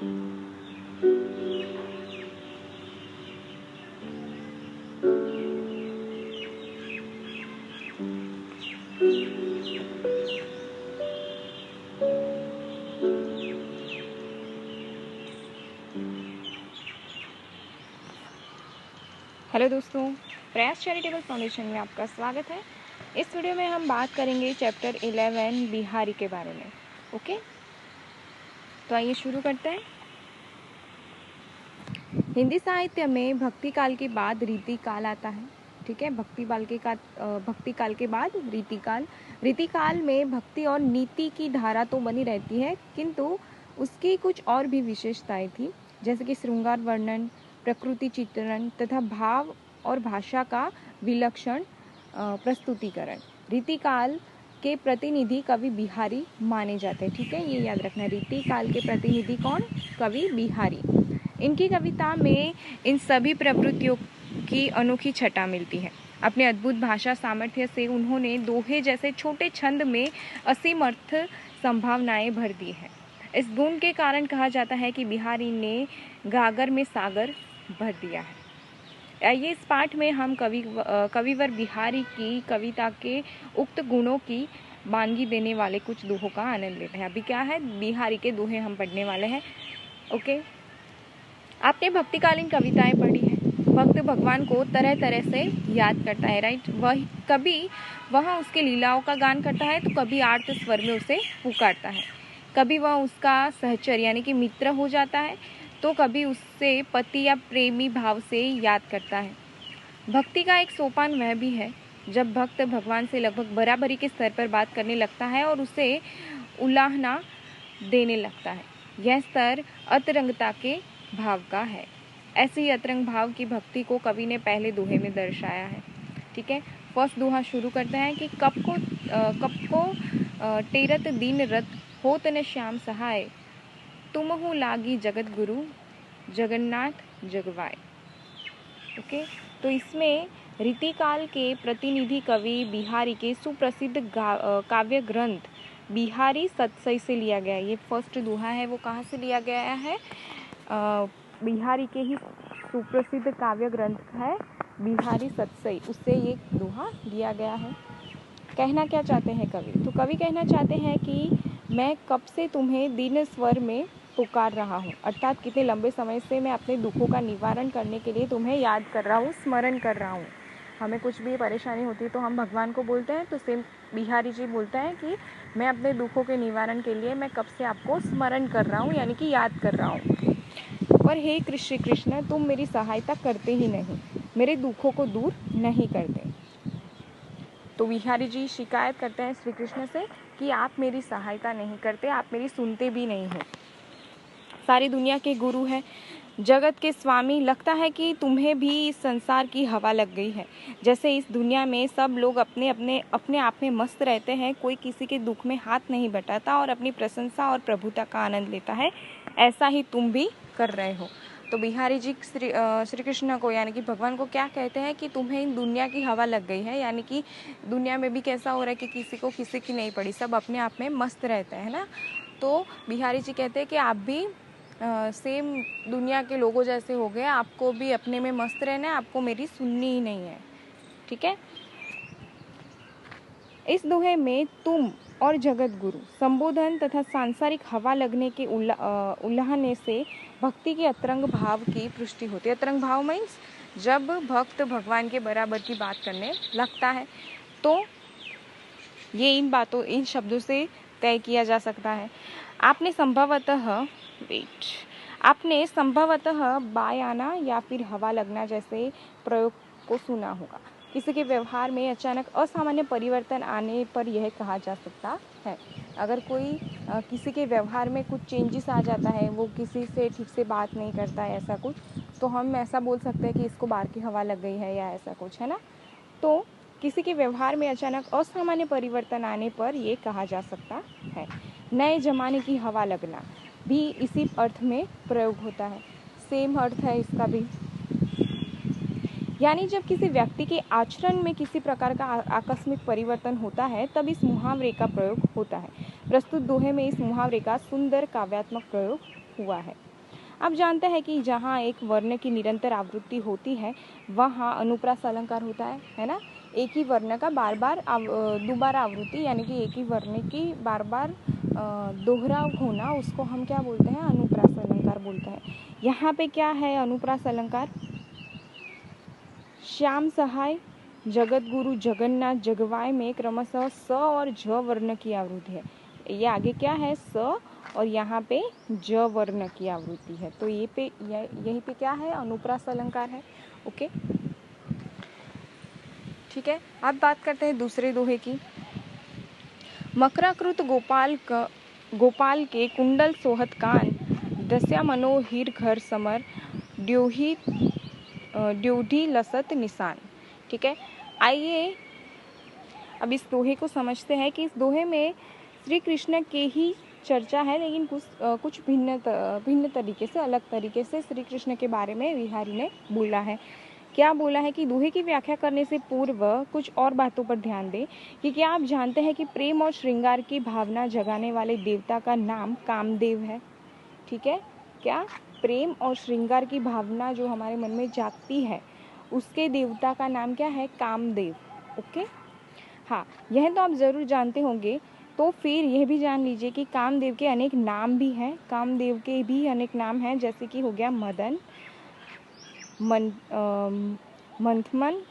Hello दोस्तों, प्रयास charitable foundation में आपका स्वागत है। इस वीडियो में हम बात करेंगे चैप्टर 11 बिहारी के बारे में। ओके, तो आइए शुरू करते हैं। हिंदी साहित्य में भक्ति काल के बाद रीति काल आता है। ठीक है, भक्ति काल के बाद रीति काल में भक्ति और नीति की धारा तो बनी रहती है, किंतु उसकी कुछ और भी विशेषताएं थी, जैसे कि श्रृंगार वर्णन, प्रकृति चित्रण तथा भाव और भाषा का विलक्षण प्रस्तुतिकरण। रीतिकाल के प्रतिनिधि कवि बिहारी माने जाते हैं। ठीक है, ये याद रखना, रीतिकाल के प्रतिनिधि कौन? कवि बिहारी। इनकी कविता में इन सभी प्रवृत्तियों की अनोखी छटा मिलती है। अपने अद्भुत भाषा सामर्थ्य से उन्होंने दोहे जैसे छोटे छंद में असीम अर्थ संभावनाएं भर दी है। इस गुण के कारण कहा जाता है कि बिहारी ने गागर में सागर भर दिया है। आइए इस पाठ में हम कविवर बिहारी की कविता के उक्त गुणों की मानगी देने वाले कुछ दोहों का आनंद लेते हैं। अभी क्या है, बिहारी के दोहे हम पढ़ने वाले हैं। ओके, आपने भक्तिकालीन कविताएं पढ़ी है। भक्त भगवान को तरह तरह से याद करता है, राइट। कभी वह उसके लीलाओं का गान करता है, तो कभी आर्त स्वर में उसे पुकारता है। कभी वह उसका सहचर यानी कि मित्र हो जाता है, तो कभी उससे पति या प्रेमी भाव से याद करता है। भक्ति का एक सोपान वह भी है जब भक्त भगवान से लगभग बराबरी के स्तर पर बात करने लगता है और उसे उलाहना देने लगता है। यह स्तर अतरंगता के भाव का है। ऐसे ही अतरंग भाव की भक्ति को कवि ने पहले दोहे में दर्शाया है। ठीक है, फर्स्ट दोहा शुरू करते हैं कि कब को टेरत दीन रत होत न श्याम सहाय, तुमहु लागी जगत गुरु जगन्नाथ जगवाय। ओके, तो इसमें रीतिकाल के प्रतिनिधि कवि बिहारी के सुप्रसिद्ध काव्य ग्रंथ बिहारी सतसई से लिया गया है। ये फर्स्ट दोहा है, वो कहाँ से लिया गया है? बिहारी के ही सुप्रसिद्ध काव्य ग्रंथ है बिहारी सतसई, उससे ये दोहा लिया गया है। कहना क्या चाहते हैं कवि? तो कवि कहना चाहते हैं कि मैं कब से तुम्हें दीन स्वर में पुकार रहा हूँ, अर्थात कितने लंबे समय से मैं अपने दुखों का निवारण करने के लिए तुम्हें याद कर रहा हूँ, स्मरण कर रहा हूँ। हमें कुछ भी परेशानी होती है तो हम भगवान को बोलते हैं, तो सेम बिहारी जी बोलते हैं कि मैं अपने दुखों के निवारण के लिए मैं कब से आपको स्मरण कर रहा हूँ, यानी कि याद कर रहा हूँ। और हे श्री कृष्ण, तुम मेरी सहायता करते ही नहीं, मेरे दुखों को दूर नहीं करते। तो बिहारी जी शिकायत करते हैं श्री कृष्ण से कि आप मेरी सहायता नहीं करते, आप मेरी सुनते भी नहीं हो। सारी दुनिया के गुरु हैं, जगत के स्वामी, लगता है कि तुम्हें भी इस संसार की हवा लग गई है। जैसे इस दुनिया में सब लोग अपने आप में मस्त रहते हैं, कोई किसी के दुख में हाथ नहीं बटाता और अपनी प्रशंसा और प्रभुता का आनंद लेता है, ऐसा ही तुम भी कर रहे हो। तो बिहारी जी श्री कृष्ण को यानी कि भगवान को क्या कहते हैं कि तुम्हें इन दुनिया की हवा लग गई है, यानी कि दुनिया में भी कैसा हो रहा है कि किसी को किसी की नहीं पड़ी, सब अपने आप में मस्त रहते हैं ना। तो बिहारी जी कहते हैं कि आप भी सेम दुनिया के लोगों जैसे हो गए, आपको भी अपने में मस्त रहना है, आपको मेरी सुननी ही नहीं है। ठीक है, इस दोहे में तुम और जगत गुरु संबोधन तथा सांसारिक हवा लगने के उल्लाहने से भक्ति के अतरंग भाव की पुष्टि होती है। अतरंग भाव मीन्स जब भक्त भगवान के बराबर की बात करने लगता है, तो ये इन शब्दों से तय किया जा सकता है। आपने संभवतः बायाना या फिर हवा लगना जैसे प्रयोग को सुना होगा। किसी के व्यवहार में अचानक असामान्य परिवर्तन आने पर यह कहा जा सकता है। अगर कोई किसी के व्यवहार में कुछ चेंजेस आ जाता है, वो किसी से ठीक से बात नहीं करता है, ऐसा कुछ, तो हम ऐसा बोल सकते हैं कि इसको बाहर की हवा लग गई है या ऐसा कुछ, है ना। तो किसी के व्यवहार में अचानक असामान्य परिवर्तन आने पर ये कहा जा सकता है। नए जमाने की हवा लगना भी इसी अर्थ में प्रयोग होता है, सेम अर्थ है इसका भी। यानी जब किसी व्यक्ति के आचरण में किसी प्रकार का आकस्मिक परिवर्तन होता है, तब इस मुहावरे का प्रयोग होता है। प्रस्तुत दोहे में इस मुहावरे का सुंदर काव्यात्मक प्रयोग हुआ है। आप जानते हैं कि जहाँ एक वर्ण की निरंतर आवृत्ति होती है वहाँ अनुप्रास अलंकार होता है ना। एक ही वर्ण का बार बार दोबारा आवृत्ति, यानी कि एक ही वर्ण की बार बार दोहराव होना, उसको हम क्या बोलते हैं? अनुप्रास अलंकार बोलते हैं। यहाँ पे क्या है अनुप्रास अलंकार? श्याम सहाय, जगत गुरु, जगन्नाथ, जगवाय में क्रमशः स और ज वर्ण की आवृत्ति है। ये आगे क्या है? स, और यहाँ पे ज वर्ण की आवृत्ति है। तो यहीं पे क्या है? अनुप्रास अलंकार है। ओके, ठीक है। अब बात करते हैं दूसरे दोहे की। मकराकृत गोपाल के कुंडल सोहत कान, दस्या मनो हीर घर समर, ड्योढ़ी लसत निशान। ठीक है, आइए अब इस दोहे को समझते हैं कि इस दोहे में श्री कृष्ण के ही चर्चा है, लेकिन कुछ भिन्न तरीके से, अलग तरीके से श्री कृष्ण के बारे में बिहारी ने बोला है। क्या बोला है कि दोहे की व्याख्या करने से पूर्व कुछ और बातों पर ध्यान दें कि क्या आप जानते हैं कि प्रेम और श्रृंगार की भावना जगाने वाले देवता का नाम कामदेव है। ठीक है, क्या? प्रेम और श्रृंगार की भावना जो हमारे मन में जागती है, उसके देवता का नाम क्या है? कामदेव। ओके, हाँ, यह तो आप ज़रूर जानते होंगे। तो फिर यह भी जान लीजिए कि कामदेव के अनेक नाम भी हैं। कामदेव के भी अनेक नाम हैं, जैसे कि हो गया मदन, मंथमन,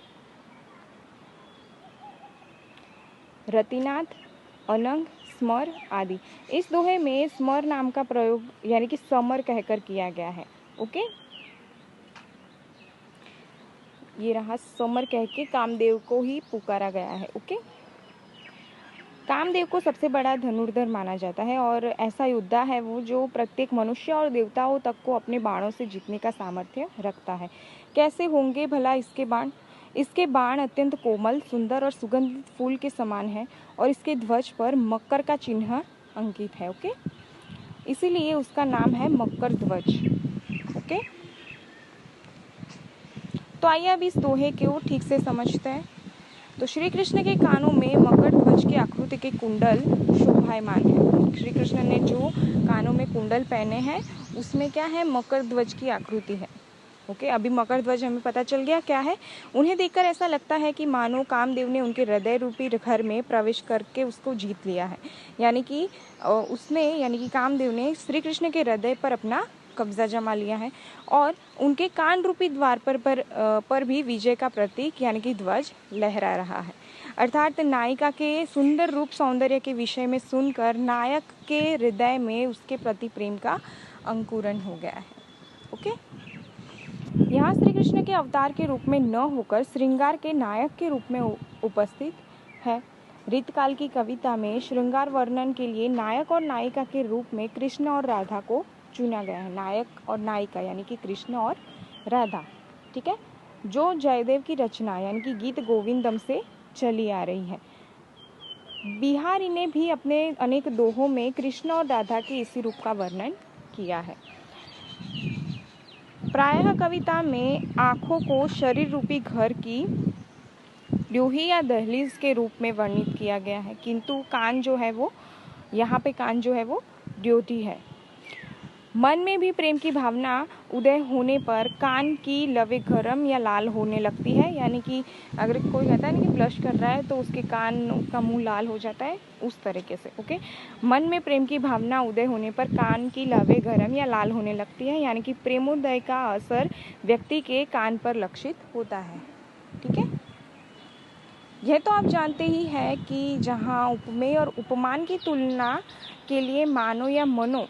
रतिनाथ, अनंग, स्मर आदि। इस दोहे में स्मर नाम का प्रयोग यानी कि समर कहकर किया गया है। ओके, ये रहा समर कह के कामदेव को ही पुकारा गया है। ओके, कामदेव को सबसे बड़ा धनुर्धर माना जाता है और ऐसा योद्धा है वो जो प्रत्येक मनुष्य और देवताओं तक को अपने बाणों से जीतने का सामर्थ्य रखता है। कैसे होंगे भला इसके बाण? इसके बाण अत्यंत कोमल, सुंदर और सुगंधित फूल के समान है और इसके ध्वज पर मकर का चिन्ह अंकित है। ओके, इसीलिए उसका नाम है मकर ध्वज। ओके, तो आइए अब इस दोहे को ठीक से समझते हैं। तो श्री कृष्ण के कानों में मकर ध्वज की आकृति के कुंडल शोभायमान है। श्री कृष्ण ने जो कानों में कुंडल पहने हैं उसमें क्या है? मकर ध्वज की आकृति है। ओके, अभी मकर ध्वज हमें पता चल गया क्या है। उन्हें देखकर ऐसा लगता है कि मानो कामदेव ने उनके हृदय रूपी घर में प्रवेश करके उसको जीत लिया है। यानी कि कामदेव ने श्री कृष्ण के हृदय पर अपना कब्जा जमा लिया है और उनके कान रूपी द्वार पर भी विजय का प्रतीक यानी कि ध्वज लहरा रहा है। अर्थात नायिका के सुंदर रूप सौंदर्य के विषय में सुनकर नायक के हृदय में उसके प्रति प्रेम का अंकुरण हो गया है। ओके, यहाँ श्री कृष्ण के अवतार के रूप में न होकर श्रृंगार के नायक के रूप में उपस्थित है। ऋतकाल की कविता में श्रृंगार वर्णन के लिए नायक और नायिका के रूप में कृष्ण और राधा को चुना गया है। नायक और नायिका यानी कि कृष्ण और राधा। ठीक है, जो जयदेव की रचना यानी कि गीत गोविंदम से चली आ रही है। बिहारी ने भी अपने अनेक दोहों में कृष्ण और राधा के इसी रूप का वर्णन किया है। प्रायः कविता में आँखों को शरीर रूपी घर की ड्योढ़ी या दहलीज के रूप में वर्णित किया गया है, किंतु कान जो है वो यहाँ पे कान जो है वो ड्योढ़ी है। मन में भी प्रेम की भावना उदय होने पर कान की लवे गरम या लाल होने लगती है। यानी कि अगर कोई कहता है ना कि ब्लश कर रहा है तो उसके कान का मुंह लाल हो जाता है, उस तरीके से। ओके, मन में प्रेम की भावना उदय होने पर कान की लवे गरम या लाल होने लगती है, यानी कि प्रेमोदय का असर व्यक्ति के कान पर लक्षित होता है। ठीक है, यह तो आप जानते ही है कि जहाँ उपमेय और उपमान की तुलना के लिए मानो या मनो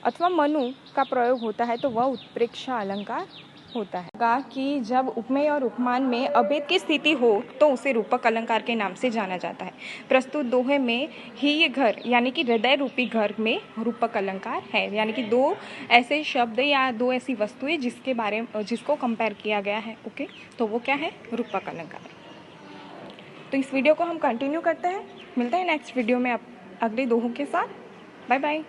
अथवा मनु का प्रयोग होता है तो वह उत्प्रेक्षा अलंकार होता है। कहा कि जब उपमेय और उपमान में अभेद की स्थिति हो तो उसे रूपक अलंकार के नाम से जाना जाता है। प्रस्तुत दोहे में ही ये घर यानी कि हृदय रूपी घर में रूपक अलंकार है, यानी कि दो ऐसे शब्द या दो ऐसी वस्तुएं जिसको कंपेयर किया गया है। ओके, तो वो क्या है? रूपक अलंकार। तो इस वीडियो को हम कंटिन्यू करते हैं, मिलते हैं नेक्स्ट वीडियो में अगले दोहों के साथ। Bye bye.